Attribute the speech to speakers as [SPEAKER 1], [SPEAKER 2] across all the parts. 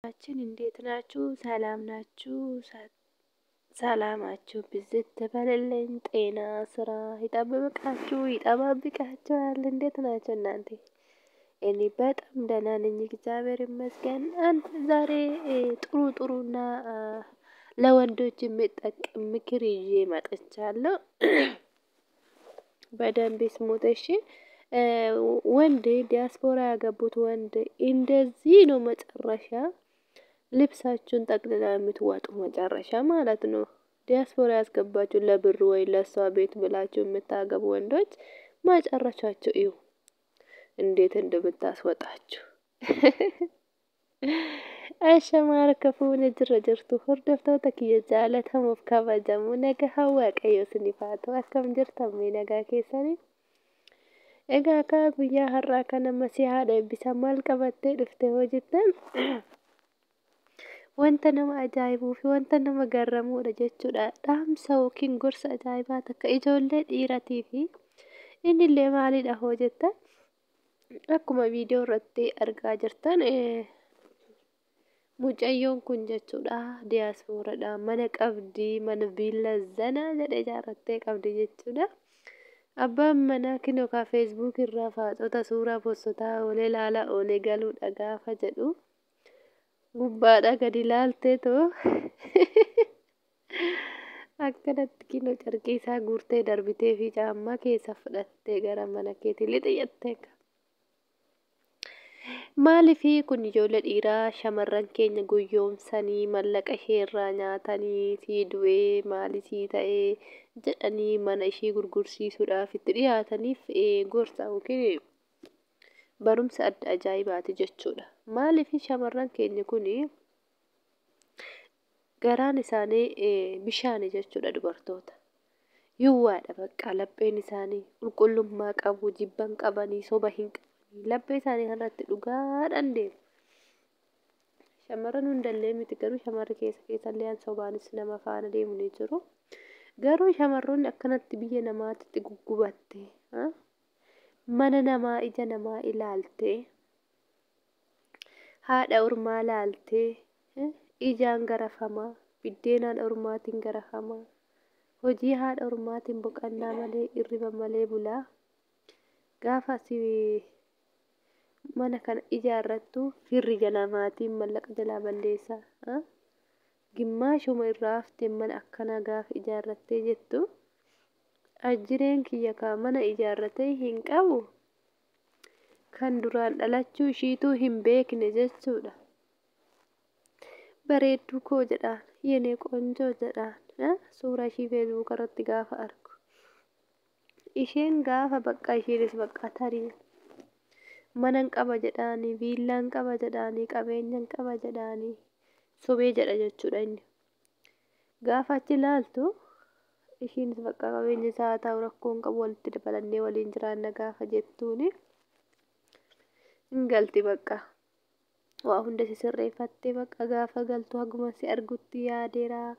[SPEAKER 1] ችን እንዴት ናችሁ? ሰላም ናችሁ? ሰላማችሁ ብዝት ተበለልኝ። ጤና ስራ ይጠብቃችሁ ይጠባብቃችኋል። እንዴት ናችሁ እናንተ? እኔ በጣም ደህና ነኝ፣ እግዚአብሔር ይመስገን። ዛሬ ጥሩና ለወንዶች የሚጠቅም ምክር ይዤ መጥቻለሁ። በደንብ ስሙት እሺ። ወንድ ዲያስፖራ ያገቡት ወንድ እንደዚህ ነው መጨረሻ ልብሳችሁን ጠቅልላ የምትዋጡ መጨረሻ ማለት ነው። ዲያስፖራ ያስገባችሁ ለብር ወይ ለሷ ቤት ብላችሁ የምታገቡ ወንዶች መጨረሻችሁ እዩ እንዴት እንደምታስወጣችሁ። አሸማር ከፉን ጅርጅርቱ ሁርደፍተው ተክየ ጃለተሙፍ ከበጀሙ ነገ ሀዋቀዮ ስኒፋቱ አከም ጅርተሜ ነጋ ኬሰኒ egaa akka guyyaa har'aa kana masiihaadha eebbisaa maal qabattee dhufte hoo jettan wanta nama ajaa'ibuu fi wanta nama garramuudha jechuudha. Dhaamsa yookiin gorsa ajaa'ibaa takka ijoollee dhiiratii fi innillee maalidha hoo jettan akkuma viidiyoo irratti argaa jirtan mucayyoon kun jechuudha diyaasporadha. Mana qabdi, mana viilla zanaa jedhee ijaarrattee qabdi jechuudha. Abbaan manaa kinoo ka Facebook irraa faacota suuraa postotaa oolee ilaalaa oolee galuudha gaafa jedhu gubbaadha gadi ilaaltee too akkanatti kinoo carqii isaa guurtee darbitee fi caammaa keessa fudhattee gara mana keetii lixiyyattee maaliif kun ijoollee dhiiraa shamarran keenya guyyoomsanii mallaqa isheerraa nyaatanii sii du'ee maalisii ta'ee jedhanii mana ishee gurgursiisuudhaaf itti dhiyaataniif gorsa yookiin barumsa adda ajaa'ibaati jechuudha. Maaliif shamarran keenya kun garaan isaanii bishaan jechuudha dubartoota. Yuwwaadha bakka lapheen isaanii qulqullummaa qabu, jibban qabanii, soba hin qabanii laphee isaanii irratti dhugaadhaan deemu. Shamarran hundallee miti garuu shamarri keessallee sobaanis nama faana deemu ni jiru. Garuu shamarroonni akkanatti biyya namaatti guggubatte mana namaa ija namaa ilaalte haadha ormaa ilaalte ijaan garafamaa biddeenaan ormaatiin garafamaa hojii haadha ormaatiin boqannaa malee irriba malee bulaa gaafa si mana kana ijaarrattu firri jalamaatiin mallaqa jalaa balleessaa gimmaashuma irraa haftee mana akkana gaafa ijaarrattee jettu ajjireen kiyya kaa mana ijaarratee hin qabu kan duraan dhalachuu ishiituu hin beekne jechuudha. Bareedduu koo jedhaan yenee qoonjoo jedhaan suuraa ishii Facebook irratti gaafa argu isheen gaafa bakka isheenis bakka tarii manan qaba jedhaanii viillaan qaba jedhaanii qabeenyan qaba jedhaanii sobee jedha jechuudha inni. Gaafa achi ilaaltu ishiinis bakka qabeenya isaa ta'u rakkoon qabu walitti dabalannee waliin jiraanna gaafa jettuuni hin galti bakka. Waa hunda si sirreeffattee bakka gaafa galtu haguma si argutti yaadeeraa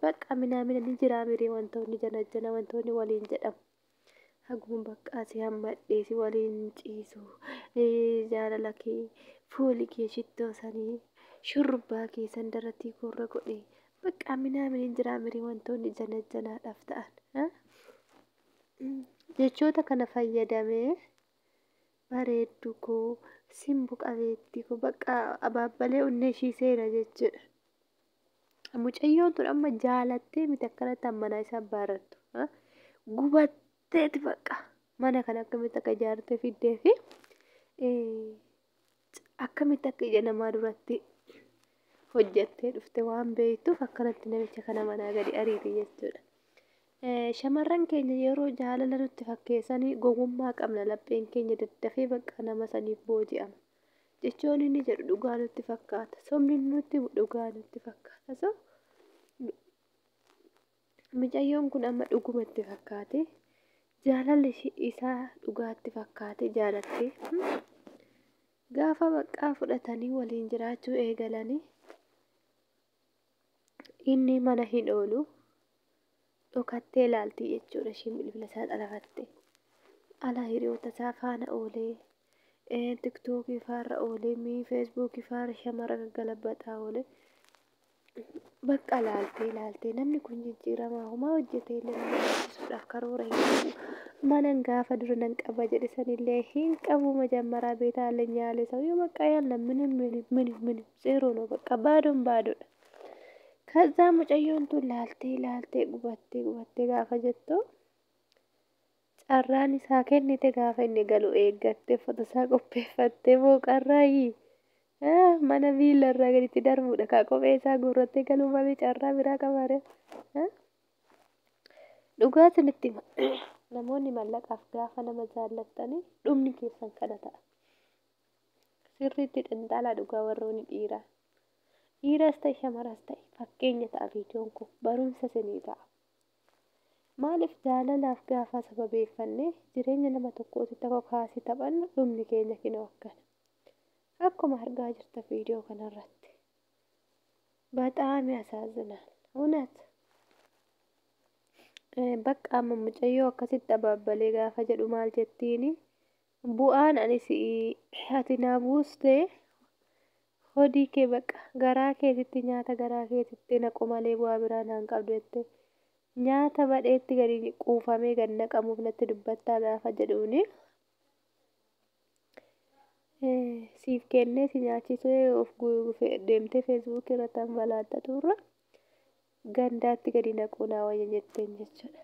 [SPEAKER 1] bakka minaamina ni jiraa miree wantoonni janajjana wantoonni waliin jedhamu. Haguma bakka si hammadhee si waliin ciisu jaalala kee fuuli kee shittoo sanii shurrubbaa kee sandarrattii korra godhee bakka minaamina jiraa miree wantoonni janajjanaadhaaf ta'an jechoota kana fayyadamee bareeddu koo simbu qabeetti koo bakka abaabbalee onnee ishii seena jechuudha. Mucayyoon tun amma jaalattee miti akkanatti ammanaa isaa baarattu gubatteeti bakka mana kana akkamitti akka ijaartee fiddee fi akkamitti akka ija namaa duratti hojjettee dhufte waan beektuuf akkanatti namicha kana manaa gadi ariiti jechuudha. Shamarran keenya yeroo jaalala nutti fakkeessanii gowwummaa qabna lapheen keenya daddafee bakka nama saniif booji'ama. Jechoon inni jedhu dhugaa nutti fakkaata. Sobni nutti dhugaa nutti fakkaata. So mucayyoon kun amma dhugumatti fakkaate jaalalli isaa dhugaatti fakkaate jaalattee gaafa baqqaa fudhatanii waliin jiraachuu eegalanii inni mana hin oolu dhokattee ilaalti jechuudha. Ishiin bilbila isaa xalafatte ala hiriyoota isaa faana oolee tiktookii faarra oolee feesbuukii faarra shamara galabaxaa oolee bakka laaltee namni kun jijjiiramaa homaa hojjetee illee nama barsiisuudhaaf karoora hin qabu manan gaafa dura nan qaba jedhe sanillee hin qabu majammaraa beetaalee nyaale ሰውዬው በቃ ያለ ምንም ዜሮ ነው በቃ ባዶን baadodha. ከዛ ሙጨዮንቱ ላልቴ ጉባቴ ጋፈ ጀቶ carraan isaa kennite gaafa inni galu eeggattee fotosaa qopheeffattee booqarraayi mana miila irraa gaditti darbuudha kaa kophee isaa guurrattee galuu malee carraa biraa qabaare dhugaa isinitti namoonni mallaqaaf gaafa nama jaallattanii dhumni keessan kana ta'a sirriitti xinxalaa dhugaa warroonni dhiiras ta'e shamaras ta'e fakkeenya ta'a viidiyoon kun barumsa isinii ta'a. Maaliif jaalalaaf gaafa sababeeffannee jireenya nama tokkootti tokko kaasii taphannu dhumni keenya kinoo akkana. Akkuma argaa jirta viidiyoo kanarratti. Baxaami yasaazinaal. እውነት bakka amma mucayyoo akkasitti abaabbalee gaafa jedhu maal jettiini bu'aan ani ati naa buustee hodii kee bakka garaa keetitti nyaata garaa keetitti naqu malee bu'aa biraa naan qabdu jettee. Nyaata badheetti gadi quufamee gad naqamuuf natti dubbattaa gaafa jedhuuni siif kennee si nyaachisee of deemtee feesbuukii irratti hanbalaattatu irra gandaatti gadi naquu naa wayya jetteen jechuudha.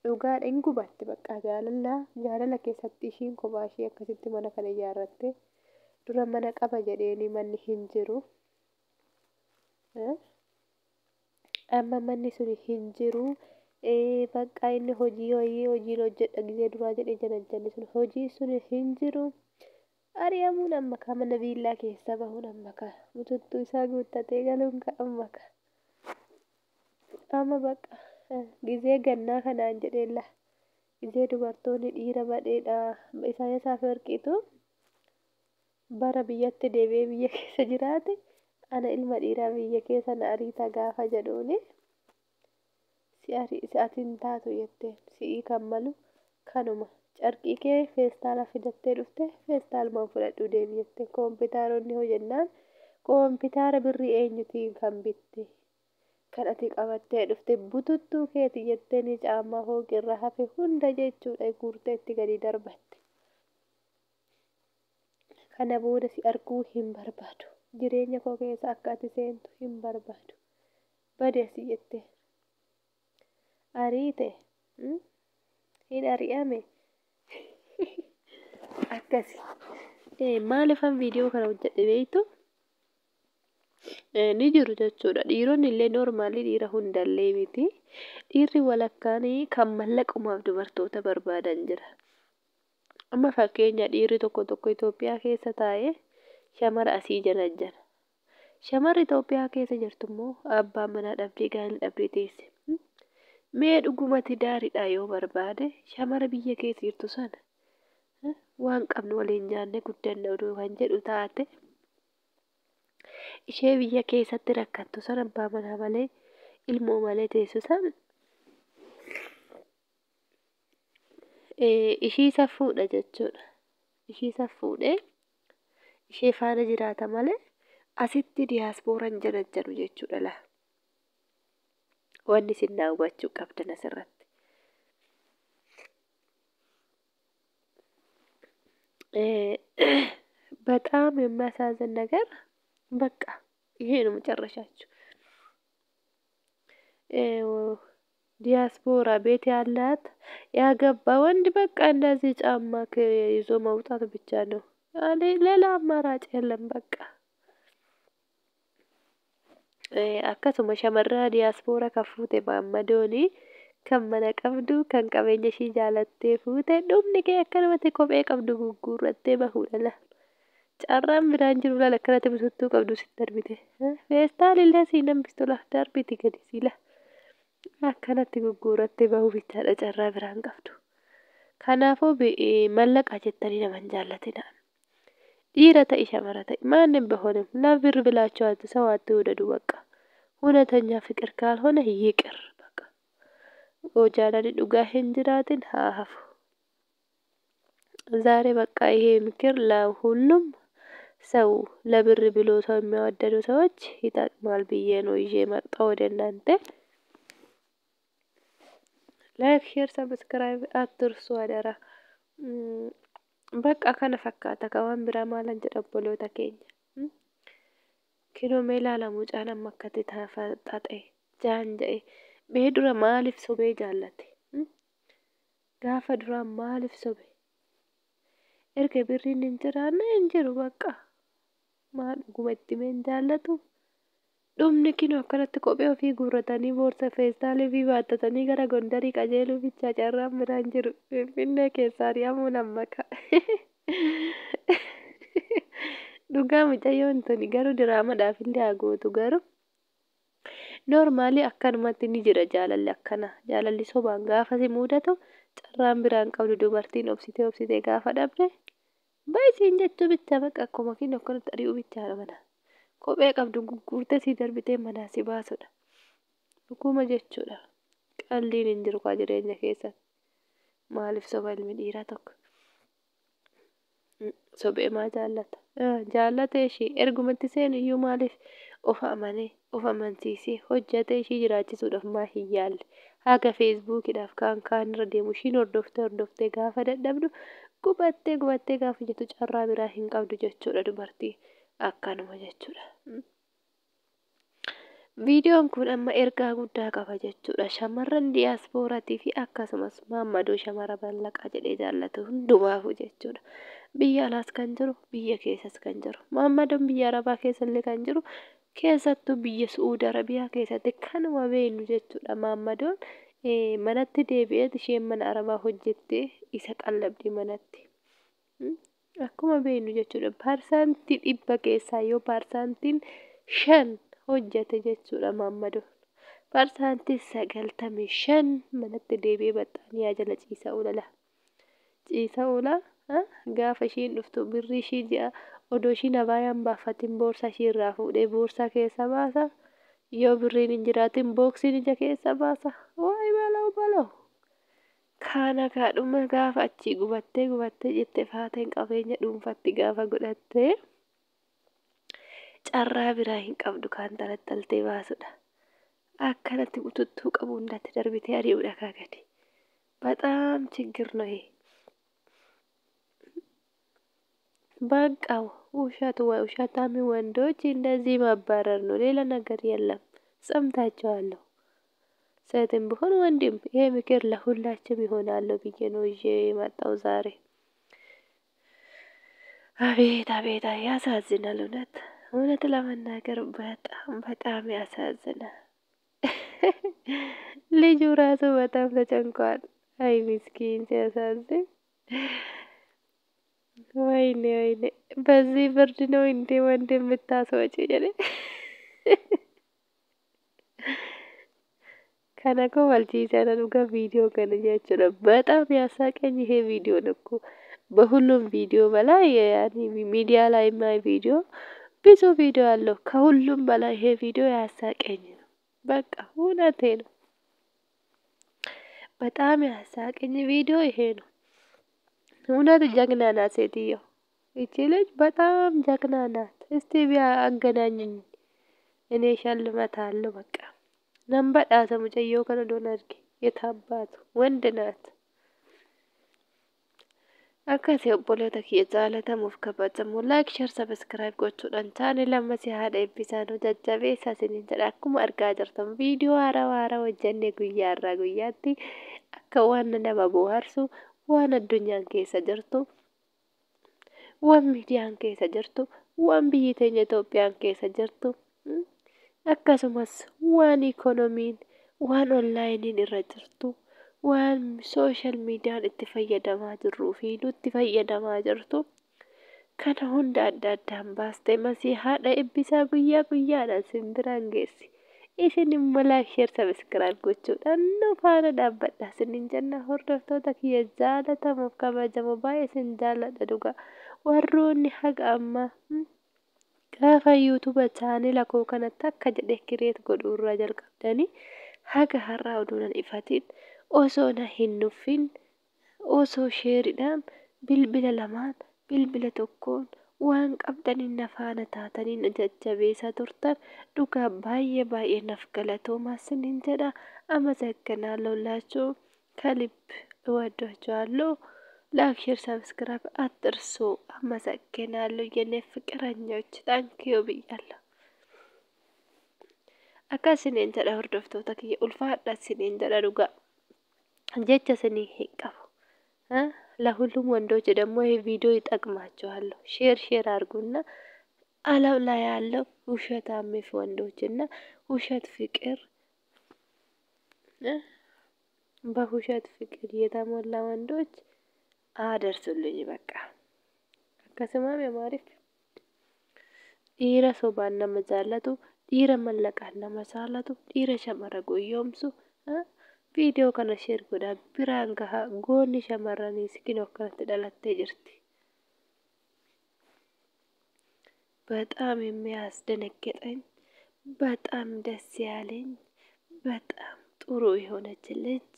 [SPEAKER 1] Dhugaadha hin gubatti bakka jaalala keessatti ishiin kophaa ishee akkasitti mana kana ijaarratte dura mana qaba jedheeni manni hin jiru. Amma manni sun hin jiru bakka inni hojii hojjedha gisee duraa jedhee janajjanni sun hojii sun hin jiru ari'amuun amma ka mana viillaa keessa bahuun amma ka mututtuu isaa guuttatee galuun ka amma bakka gisee gannaa kanaan jedheella gisee dubartoonni dhiira badheedha isaaf warqitu bara biyyatti deebi'ee biyya keessa jiraate. Ana ilma dhiiraa biyya keessa na ariita gaafa jedhuuni si'atiin taatu jetteen si'ii kan malu kanuma carqii kee feestaala fidattee dhufte feestaalmaan fudhadhu deemi jettee koompitaaronni hojjennaan koompitaara birrii eenyutiin kan bitte kan ati qabattee dhufte bututtuu keeti jetteeni caammaa hooqirra hafe hunda jechuudha guurtee itti gadi darbatte. Kana booda si arguu hin barbaadu. Jireenya koo keessa akka ati seentu hin barbaadu. Badeesi jettee. Ariite hin ari'ame akkasi. Maaliifan viidiyoo kana hojjedhe beektu? Ni jiru jechuudha. Dhiironni illee noormaalii dhiira hundallee miti. Dhiirri walakkaanii kan mallaqumaaf dubartoota barbaadan jira. Amma fakkeenya dhiirri tokko Itoophiyaa keessa taa'ee shamara asii janajjana. Shamarri Itoophiyaa keessa jirtu immoo abbaan manaa dhabdee gaa'ela dhabdee teesse. Mee dhugumatti daariidha yoo barbaade shamara biyya keessa jirtu sana waan qabnu waliin nyaanne guddanne oduu kan jedhu taate ishee biyya keessatti rakkattu sana abbaa manaa malee ilmoo malee teessu sana ishii saffuudha jechuudha. Ishii saffuudhee ishee faana jiraata malee asitti diyaaspooraan janajjanu jechuudha laa. Wanni isin naa hubachuu qabdan asirratti. በጣም የሚያሳዝን ነገር በቃ ይሄ ነው መጨረሻችሁ። ዲያስፖራ ቤት ያላት ያገባ ወንድ በቃ እንደዚህ ጫማ ይዞ መውጣት ብቻ ነው። ሌላ አማራጭ የለም በቃ። akkasuma shamarraa diyaaspoora kan fuute maammadooni kan mana qabdu kan qabeenya ishii jaalattee fuute dhumni kee akkanumatti kophee qabdu gurgurrattee bahuudha la. Carraan biraan jiru la akkanatti bituttuu qabdu si darbite. Feestaalillee si nambistu la darbiti gadi si la. Akkanatti gurgurrattee bahuu bichaadha carraa biraan qabdu. Kanaafuu mallaqa jettanii naman jaallatina. dhiira ta'e shamara ta'e ማንም ቢሆንም ለብር ብላችሁ ሰው አትውደዱ። በቃ እውነተኛ ፍቅር ካልሆነ ይቅር በቃ ወጃላኒ ዱጋ ሂንጅራትን ሃሃፉ ዛሬ በቃ ይሄ ምክር ለሁሉም ሰው ለብር ብሎ ሰው የሚያወደዱ ሰዎች ይጠቅማል ብዬ ነው ይዤ መጣሁ ወደ እናንተ። ላይክ ሼር ሰብስክራይብ አትርሱ አደራ። በቃ ከነ ፈካታ ከዋን ብራ ማለን ጀደቦሎታ ኬኛ ኪኖ ሜላ ለሙጫን አመከተ ታፈጣጤ ጃን ጀኤ ቤዱረ ማሊፍ ሶቤ ጃለቴ ጋፈ ዱራ ማሊፍ ሶቤ erga birriin hin jiraanne hin jiru bakka maal dhugumatti mee hin jaallatu dhumni kinoo akkanatti kophee ofii guurratanii boorsa feestaalii fi baattatanii gara gondarii qajeeluu bichaa carraan biraan jiru finfinnee keessaa ari'amuun amma ka'a dhugaa mucayyoon tuni garuu diraamaadhaaf illee haa gootu garuu noormaalii akkanumatti ni jira jaalalli akkana jaalalli sobaan gaafa si mudatu carraan biraan qabdu dubartiin obsitee gaafa dhabde baay'isiin jechuu bicha baqa akkuma kinoo akkanatti ari'uu bichaadha mana kophee qabdu gurgurtee si darbitee manaa si baasudha dhuguma jechuudha qalliin hin jiru kaa jireenya keessatti maaliif soba ilmi dhiiraa tokko sobee maa jaallata jaallata ishii ergumatti seenu iyyuu maaliif of amanee of amansiisee hojjate ishii jiraachisuudhaaf maa hin yaalle haga feesbuukidhaaf kaan irra deemu ishiin hordoftee gaafa dadhabdu gubattee gaafa jettu carraa biraa hin qabdu jechuudha dubartii akkanuma jechuudha. Viidiyoon kun amma ergaa guddaa qaba jechuudha. Shamarran diyaaspooratii fi akkasumas maammadoo shamara ballaqaa jedhee jaallatu hundumaafu jechuudha. Biyya alaas kan jiru biyya keessas kan jiru maammadoon biyya arabaa keessallee kan jiru keessattuu biyya Su'uudi Arabiyaa keessatti kanuma beeknu jechuudha. Maammadoon manatti deebi'eet isheen mana arabaa hojjettee isa qallabdi manatti. Akkuma beeknu jechuudha. Paarsaantii 100 keessaa yoo paarsaantiin 5 hojjete jechuudha maammadoon. Paarsaantii 95 manatti deebi'ee baxxaaniyaa jala ciisa oolala. Ciisa oolaa gaafa ishiin dhuftu birrii ishii ji'a odoo ishiin abaayaan baafatiin boorsaa ishii irraa fuudhee boorsaa keessa baasa. Yoo birriin hin jiraatin booksiin ija keessa baasa. Waay baloo. Kana kaadhuma gaafa achii gubattee jettee faateen qabeenya dhuunfatti gaafa godhattee carraa biraa hin qabdu kan talattaltee baasudha. Akkanatti bututtuu qabu hundatti darbitee ari'uudha kaagadi. በጣም ችግር ነው ይሄ። በቃ ውሸታም ወንዶች እንደዚህ ማባረር ነው፣ ሌላ ነገር የለም። ሰምታችኋለሁ። ሴትም ቢሆን ወንድም ይሄ ምክር ለሁላችንም ይሆናል ብዬ ነው ይዤ የመጣው ዛሬ። አቤት ያሳዝናል። እውነት ለመናገር በጣም ያሳዝናል። ልጁ ራሱ በጣም ተጨንቋል። አይ ምስኪን ሲያሳዝን። ወይኔ በዚህ ብርድ ነው እንዴ ወንድም የምታስወጪ? ከነኮ ባልቺሰነ ዱጋ ቪዲዮ ከነጃችሁ ነው። በጣም ያሳቀኝ ይሄ ቪዲዮ ነው እኮ በሁሉም ቪዲዮ በላይ ያኒ ሚዲያ ላይ ማይ ቪዲዮ ብዙ ቪዲዮ አለው። ከሁሉም በላይ ይሄ ቪዲዮ ያሳቀኝ ነው። በቃ እውነቴ ነው። በጣም ያሳቀኝ ቪዲዮ ይሄ ነው። እውነት ጀግና ናት ሴትዮ። እቺ ልጅ በጣም ጀግና ናት። እስቲ ቢያገናኙኝ እኔ ሸልመታለሁ። በቃ ነንበዳሰ ሙጨዮ ከነ ዶናርኪ የታባቱ ወንድ ናት። akkasi obboleota kiyya jaalatamuuf kabajamoo laayik sheer sabiskiraayib gochuudhaan chaanela ammasii haadha eebbisaanuu jajjabeessaa isiniin jedha. Akkuma argaa jirtan viidiyoo haaraa hojjannee guyyaarraa guyyaatti akka waan nama bohaarsu waan addunyaan keessa jirtu waan miidiyaan keessa jirtu waan biyyi teenya Itoophiyaan keessa jirtu akkasumas waan ikoonomiin waan onlaayiniin irra jirtu waan sooshaal miidiyaan itti fayyadamaa jirruu fi nutti fayyadamaa jirtu kana hunda adda addaan baastee masii haadha eebbisaa guyyaadhaan simbiraan geessi. Isin immoo laayik sheer sabiskiraayib gochuudhaan nu faana dhaabbadhaa isiniin jenna. Hordoftoota kiyya jaalatamuuf kabajamoo baay'ee isin jaalladha dhugaa. Warroonni haga ammaa gaafa yuutuuba chaanela koo kanatti akka jedhee kireet godhuurraa jalqabdanii haga har'aa oduunan ifatiin osoo na hin nuffin osoo sheeridhaan bilbila lamaan bilbila tokkoon waan qabdaniin nafaana taataniin jajjabeessaa turtan dhugaa baay'ee naaf galatoomaa isiniin jedha. አመሰግናለሁ ላችሁ ከልብ እወዳችኋለሁ። ላይክ ሼር ሰብስክራይብ አትርሱ። አመሰግናለሁ የኔ ፍቅረኞች ታንኪዩ ብያለሁ። akkasiniin jedha hordoftoota kiyya ulfaadha isiniin jedha dhugaa jecha isinii hin qabu. ለሁሉም ወንዶች ደግሞ ይሄ ቪዲዮ ይጠቅማቸዋለሁ። ሼር አድርጉና ዓለም ላይ ያለው ውሸታም ወንዶችና ውሸት ፍቅር በውሸት ፍቅር የተሞላ ወንዶች አደርሱልኝ በቃ akkasumas maaliif dhiira sobaan nama jaallatu dhiira mallaqaan nama saalatu dhiira shamara guyyoomsu viidiyoo kana sheer godhaa biraan gahaa goonni shamarraniis kinoo akkanatti dhalattee jirti. በጣም የሚያስደነግጠኝ በጣም ደስ ያለኝ በጣም ጥሩ የሆነች ልጅ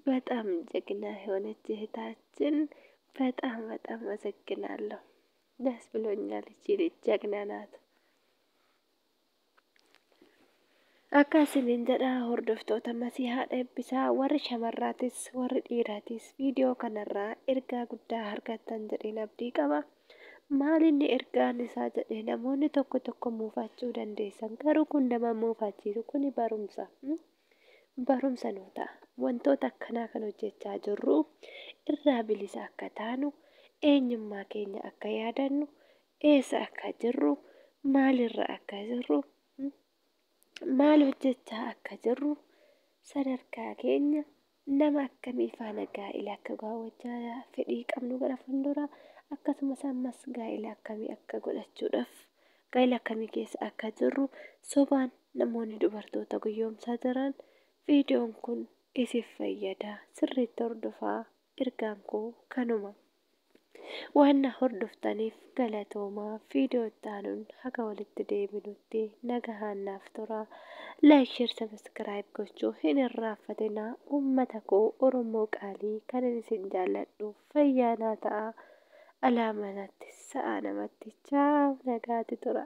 [SPEAKER 1] በጣም ጀግና የሆነች እህታችን በጣም አመሰግናለሁ። ደስ ብሎኛል። እቺ ልጅ ጀግና ናት። akkasiniin jedha hordoftoota masiihaa eebbisaa warri shamarraatis warri dhiiraatis viidiyoo kanarraa ergaa guddaa argattan jedheen abdii qaba. maalinni ergaan isaa jedhee namoonni tokko muufachuu dandeessan garuu kun nama muufachiisu kuni barumsa nuu ta'a. wantoota akkanaa kan hojjechaa jirru irraa bilisa akka taanu eenyummaa keenya akka yaadannu eessa akka jirru maalirra akka jirru maal hojjechaa akka jirru sadarkaa keenya nama akkamii faana gaa'ila akka gaawwachaa fedhii qabnu gara fuulduraa akkasumas ammas gaa'ila akkamii akka godhachuudhaaf gaa'ila akkamii keessa akka jirru sobaan namoonni dubartoota guyyoomsaa jiran viidiyoon kun isiif fayyada sirriitti hordofaa ergaan koo kanuma. waan hordoftaniif galatoomaa viidiyoo taanuun haga walitti deebinutti nagahaan naaf tura. ላይክ ሼር ሰብስክራይብ gochuu hin irraanfatinaa. ummata koo oromoo qaalii kan isin jaalladhu fayyaanaa ta'a. alaamanatti sa'a namatti chaaw nagaatti tura.